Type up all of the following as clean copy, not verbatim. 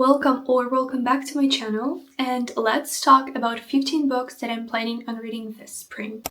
Welcome back to my channel, and let's talk about 15 books that I'm planning on reading this spring.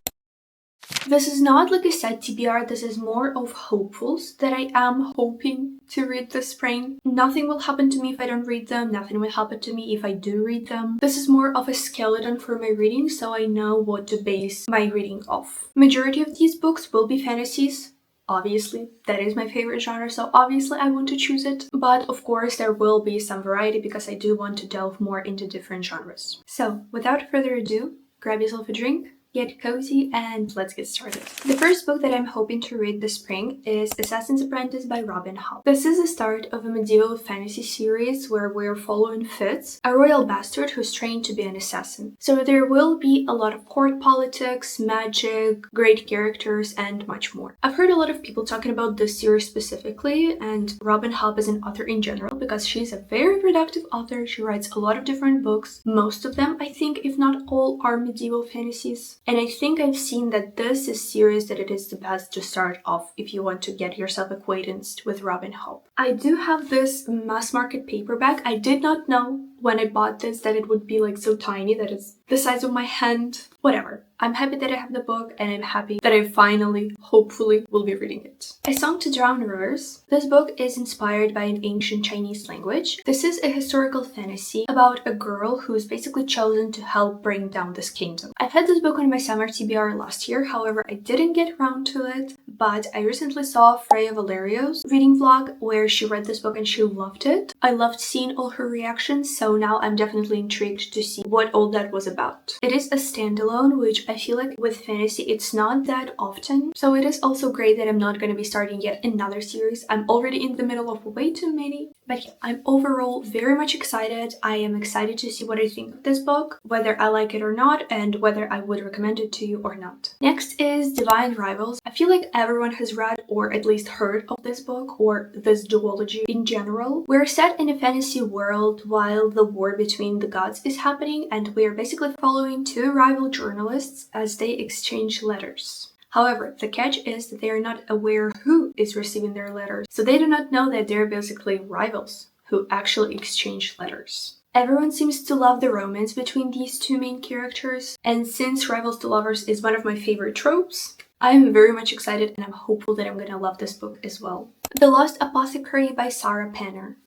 This is not like a set TBR, this is more of hopefuls that I am hoping to read this spring. Nothing will happen to me if I don't read them, nothing will happen to me if I do read them. This is more of a skeleton for my reading, so I know what to base my reading off. Majority of these books will be fantasies. Obviously, that is my favorite genre, so obviously I want to choose it. But of course, there will be some variety because I do want to delve more into different genres. So, without further ado, grab yourself a drink, get cozy, and let's get started. The first book that I'm hoping to read this spring is Assassin's Apprentice by Hobb. This is the start of a medieval fantasy series where we're following Fitz, a royal bastard who's trained to be an assassin. So there will be a lot of court politics, magic, great characters, and much more. I've heard a lot of people talking about this series specifically, and Hobb is an author in general because she's a very productive author. She writes a lot of different books. Most of them, I think, if not all, are medieval fantasies. And I think I've seen that this is series that it is the best to start off if you want to get yourself acquainted with Hobb. I do have this mass market paperback. I did not know when I bought this that it would be like so tiny that it's the size of my hand. Whatever. I'm happy that I have the book, and I'm happy that I finally, hopefully, will be reading it. A Song to Drown Rivers. This book is inspired by an ancient Chinese language. This is a historical fantasy about a girl who's basically chosen to help bring down this kingdom. I've had this book on my summer TBR last year, however, I didn't get around to it, but I recently saw Freya Valerio's reading vlog where she read this book and she loved it. I loved seeing all her reactions, so now I'm definitely intrigued to see what all that was about. It is a standalone, which I feel like with fantasy it's not that often, so it is also great that I'm not going to be starting yet another series. I'm already in the middle of way too many, but yeah, I'm overall very much excited. I am excited to see what I think of this book, whether I like it or not, and whether I would recommend it to you or not. Next is Divine Rivals. I feel like everyone has read or at least heard of this book or this duology in general. We're set in a fantasy world while the war between the gods is happening, and we're basically following two rival journalists as they exchange letters. However, the catch is that they are not aware who is receiving their letters, so they do not know that they're basically rivals who actually exchange letters. Everyone seems to love the romance between these two main characters, and since rivals to lovers is one of my favorite tropes, I am very much excited and I'm hopeful that I'm gonna love this book as well. The Lost Apothecary by Sara.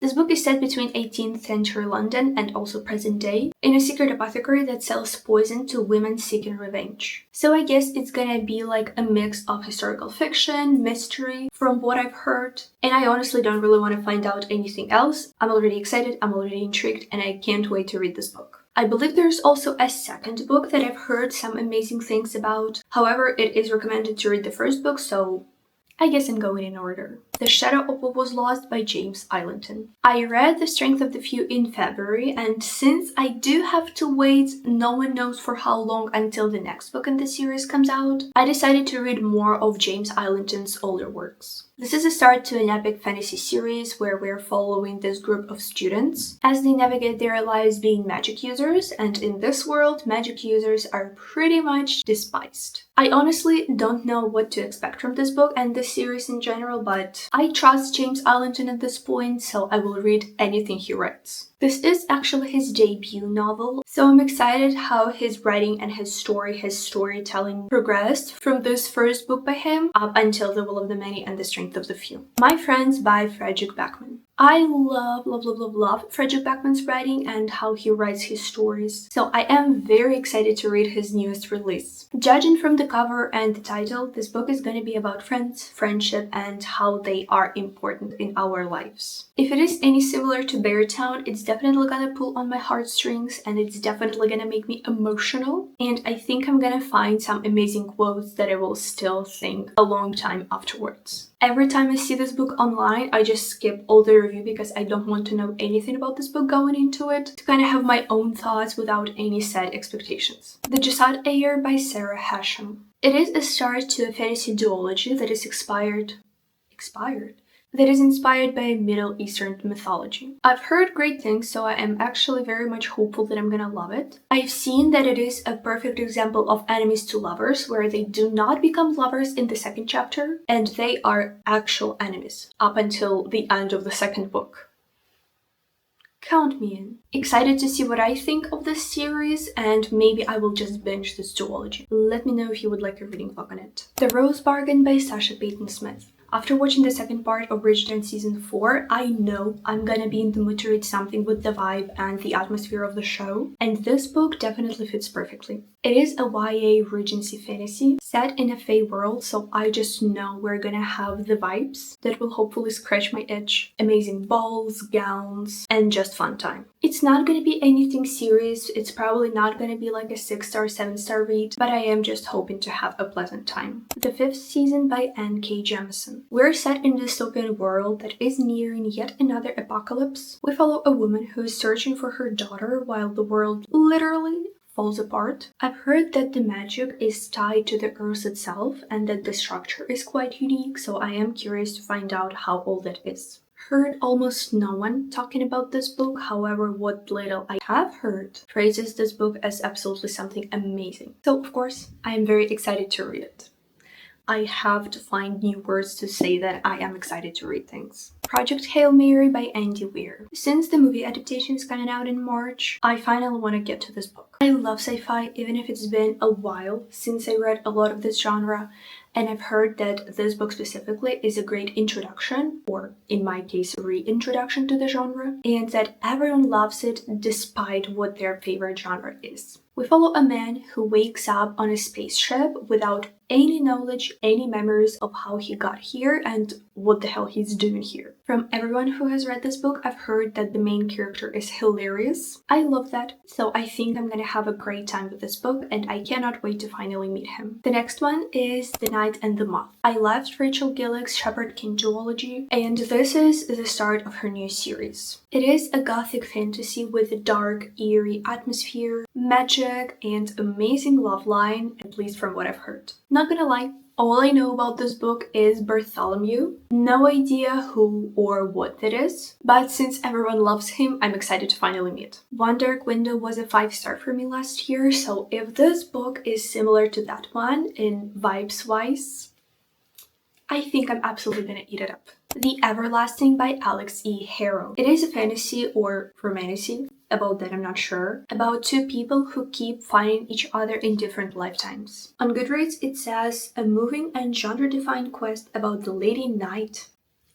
This book is set between 18th century London and also present day, in a secret apothecary that sells poison to women seeking revenge. So I guess it's gonna be like a mix of historical fiction, mystery, from what I've heard, and I honestly don't really want to find out anything else. I'm already excited, I'm already intrigued, and I can't wait to read this book. I believe there's also a second book that I've heard some amazing things about. However, it is recommended to read the first book, so I guess I'm going in order. The Shadow of What Was Lost by James Islington. I read The Strength of the Few in February, and since I do have to wait no one knows for how long until the next book in the series comes out, I decided to read more of James Islington's older works. This is a start to an epic fantasy series where we're following this group of students as they navigate their lives being magic users, and in this world, magic users are pretty much despised. I honestly don't know what to expect from this book and this series in general, but I trust James Islington at this point, so I will read anything he writes. This is actually his debut novel, so I'm excited how his writing and his storytelling progressed from this first book by him up until The Will of the Many and The Strength of the Few. My Friends by Fredrik Backman. I love Fredrik Backman's writing and how he writes his stories, so I am very excited to read his newest release. Judging from the cover and the title, this book is going to be about friends, friendship, and how they are important in our lives. If it is any similar to Beartown, it's definitely gonna pull on my heartstrings and it's definitely gonna make me emotional, and I think I'm gonna find some amazing quotes that I will still think a long time afterwards. Every time I see this book online, I just skip all the review because I don't want to know anything about this book going into it, to kind of have my own thoughts without any set expectations. The Jasad Heir by Sara. Hashem. It is a start to a fantasy duology that is inspired by Middle Eastern mythology. I've heard great things, so I am actually very much hopeful that I'm gonna love it. I've seen that it is a perfect example of enemies to lovers, where they do not become lovers in the second chapter, and they are actual enemies up until the end of the second book. count me in. Excited to see what I think of this series, and maybe I will just binge this duology. Let me know if you would like a reading vlog on it. The Rose Bargain by Sasha Peyton Smith. After watching the second part of Bridgerton season 4, I know I'm gonna be in the mood to read something with the vibe and the atmosphere of the show, and this book definitely fits perfectly. It is a YA Regency fantasy set in a fae world, so I just know we're gonna have the vibes that will hopefully scratch my itch. Amazing balls, gowns, and just fun time. It's not gonna be anything serious, it's probably not gonna be like a 6-star, 7-star read, but I am just hoping to have a pleasant time. The 5th season by N.K. Jemisin. We're set in a dystopian world that is nearing yet another apocalypse. We follow a woman who is searching for her daughter while the world literally falls apart. I've heard that the magic is tied to the earth itself and that the structure is quite unique, so I am curious to find out how old it is. Heard almost no one talking about this book, however what little I have heard praises this book as absolutely something amazing. So of course, I am very excited to read it. I have to find new words to say that I am excited to read things. Project Hail Mary by Andy Weir. Since the movie adaptation is coming out in March, I finally want to get to this book. I love sci-fi, even if it's been a while since I read a lot of this genre, and I've heard that this book specifically is a great introduction, or in my case, reintroduction to the genre, and that everyone loves it despite what their favorite genre is. We follow a man who wakes up on a spaceship without any knowledge, any memories of how he got here and what the hell he's doing here. From everyone who has read this book, I've heard that the main character is hilarious. I love that, so I think I'm gonna have a great time with this book and I cannot wait to finally meet him. The next one is The Night and the Moth. I loved Rachel Gillig's Shepherd King duology, and this is the start of her new series. It is a gothic fantasy with a dark, eerie atmosphere, magic, and amazing love line, at least from what I've heard. Not gonna lie, all I know about this book is Bartholomew. No idea who or what that is, but since everyone loves him, I'm excited to finally meet. One Dark Window was a 5-star for me last year, so if this book is similar to that one in vibes-wise, I think I'm absolutely gonna eat it up. The Everlasting by Alix E. Harrow. It is a fantasy or romantasy, about that I'm not sure, about two people who keep finding each other in different lifetimes. On Goodreads it says, a moving and genre-defined quest about the Lady Knight.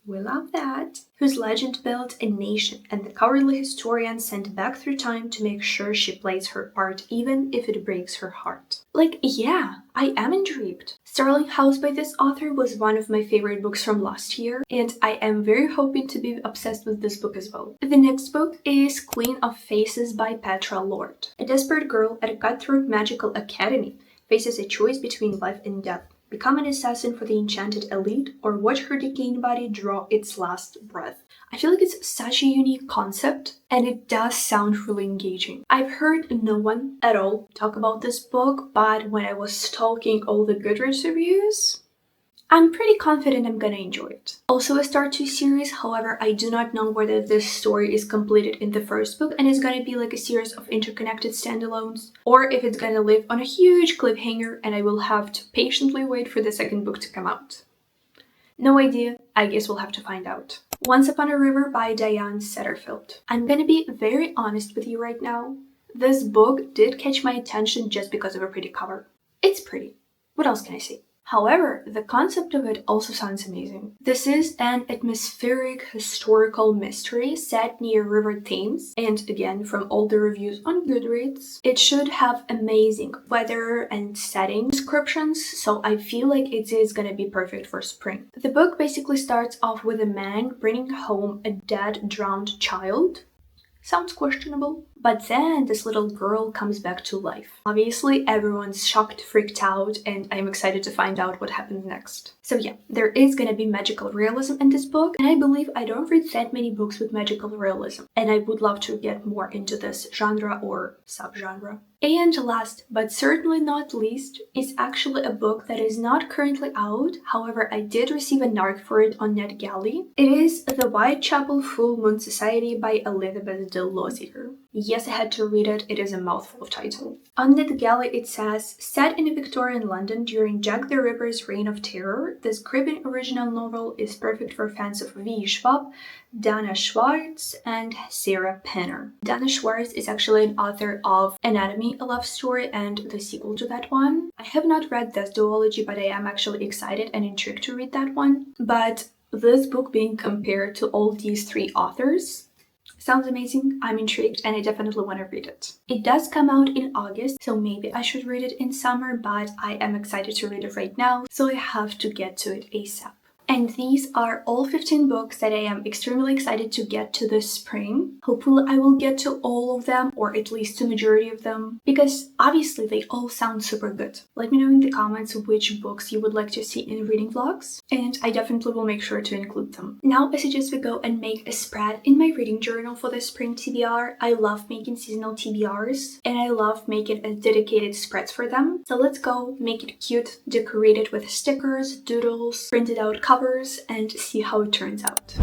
We love that. Whose legend built a nation and the cowardly historian sent back through time to make sure she plays her part even if it breaks her heart. Like, yeah, I am intrigued. Starling House by this author was one of my favorite books from last year, and I am very hoping to be obsessed with this book as well. The next book is Queen of Faces by Petra Lord. A desperate girl at a cutthroat magical academy faces a choice between life and death. Become an assassin for the enchanted elite, or watch her decaying body draw its last breath. I feel like it's such a unique concept, and it does sound really engaging. I've heard no one at all talk about this book, but when I was stalking all the Goodreads reviews, I'm pretty confident I'm gonna enjoy it. Also a Star 2 series, however, I do not know whether this story is completed in the first book and is gonna be like a series of interconnected standalones, or if it's gonna live on a huge cliffhanger and I will have to patiently wait for the second book to come out. No idea, I guess we'll have to find out. Once Upon a River by Diane Setterfield. I'm gonna be very honest with you right now. This book did catch my attention just because of a pretty cover. It's pretty. What else can I say? However, the concept of it also sounds amazing. This is an atmospheric historical mystery set near River Thames, and again, from all the reviews on Goodreads, it should have amazing weather and setting descriptions, so I feel like it is gonna be perfect for spring. The book basically starts off with a man bringing home a dead, drowned child. Sounds questionable. But then this little girl comes back to life. Obviously, everyone's shocked, freaked out, and I'm excited to find out what happens next. So yeah, there is gonna be magical realism in this book, and I believe I don't read that many books with magical realism, and I would love to get more into this genre or subgenre. And last, but certainly not least, is actually a book that is not currently out, however I did receive a narc for it on NetGalley. It is The Whitechapel Full Moon Society by Elizabeth DeLozier. Yes, I had to read it, it is a mouthful of title. On NetGalley it says, set in Victorian London during Jack the Ripper's reign of terror, this gripping original novel is perfect for fans of V. Schwab, Dana Schwartz, and Sarah Penner. Dana Schwartz is actually an author of Anatomy, a Love Story, and the sequel to that one. I have not read this duology, but I am actually excited and intrigued to read that one. But this book being compared to all these three authors sounds amazing, I'm intrigued, and I definitely want to read it. It does come out in August, so maybe I should read it in summer, but I am excited to read it right now, so I have to get to it ASAP. And these are all 15 books that I am extremely excited to get to this spring. Hopefully I will get to all of them, or at least to majority of them, because obviously they all sound super good. Let me know in the comments which books you would like to see in reading vlogs, and I definitely will make sure to include them. Now I suggest we go and make a spread in my reading journal for the spring TBR. I love making seasonal TBRs, and I love making a dedicated spreads for them. So let's go make it cute, decorate it with stickers, doodles, printed out covers, and see how it turns out.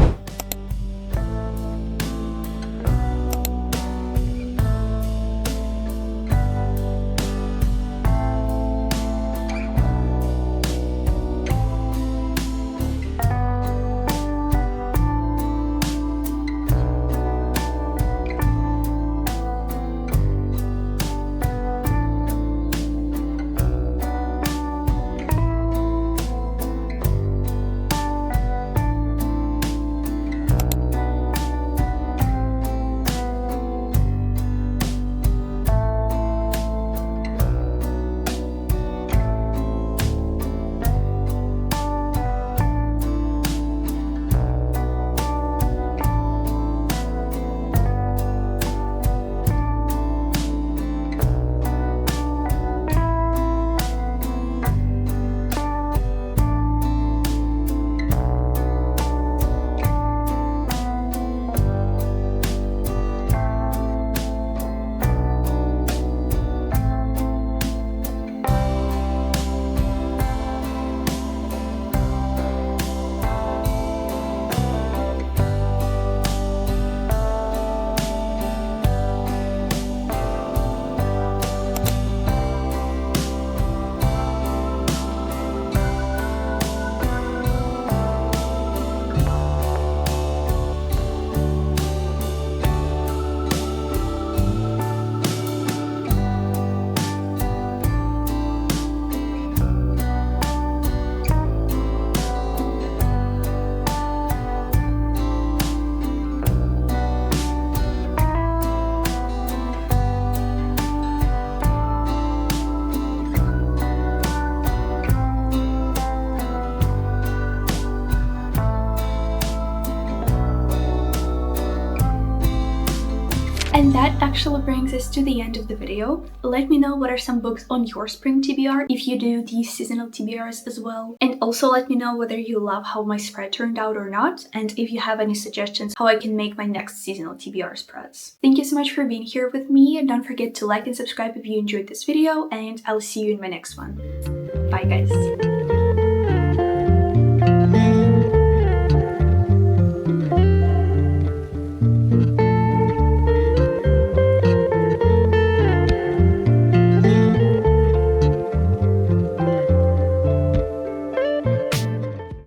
And that actually brings us to the end of the video. Let me know what are some books on your spring TBR, if you do these seasonal TBRs as well. And also let me know whether you love how my spread turned out or not, and if you have any suggestions how I can make my next seasonal TBR spreads. Thank you so much for being here with me, and don't forget to like and subscribe if you enjoyed this video, and I'll see you in my next one. Bye guys!